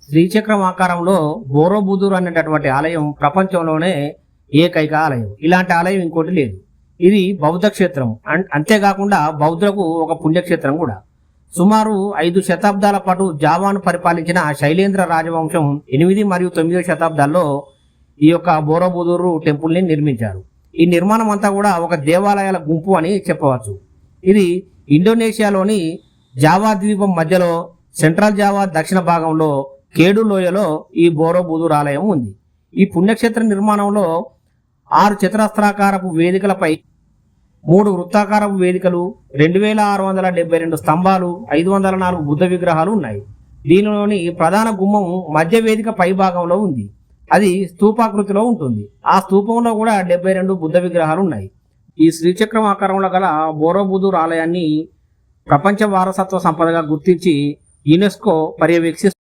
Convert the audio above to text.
శ్రీచక్రం ఆకారంలో బోరోబుదూర్ అనేటటువంటి ఆలయం ప్రపంచంలోనే ఏకైక ఆలయం. ఇలాంటి ఆలయం ఇంకోటి లేదు. ఇది బౌద్ధ క్షేత్రం, అంతేకాకుండా బౌద్ధులకు ఒక పుణ్యక్షేత్రం కూడా. సుమారు 5 శతాబ్దాల పాటు జావాను పరిపాలించిన శైలేంద్ర రాజవంశం 8 మరియు 9 శతాబ్దాల్లో ఈ యొక్క బోరోబుదూరు టెంపుల్ని నిర్మించారు. ఈ నిర్మాణం అంతా కూడా ఒక దేవాలయాల గుంపు అని చెప్పవచ్చు. ఇది ఇండోనేషియాలోని జావా ద్వీపం మధ్యలో సెంట్రల్ జావా దక్షిణ భాగంలో కేడు లోయలో ఈ బోరోబుదూర్ ఆలయం ఉంది. ఈ పుణ్యక్షేత్ర నిర్మాణంలో 6 చతురస్రాకారపు వేదికలపై 3 వృత్తాకారపు వేదికలు, 2672 స్తంభాలు, 504 బుద్ధ విగ్రహాలు ఉన్నాయి. దీనిలోని ప్రధాన గుమ్మం మధ్య వేదిక పై భాగంలో ఉంది. అది స్తూపాకృతిలో ఉంటుంది. ఆ స్తూపంలో కూడా 72 బుద్ధ విగ్రహాలు ఉన్నాయి. ఈ శ్రీచక్రం ఆకారంలో గల బోరోబుదూర్ ఆలయాన్ని ప్రపంచ వారసత్వ సంపదగా గుర్తించి యునెస్కో పర్యవేక్షిస్తుంది.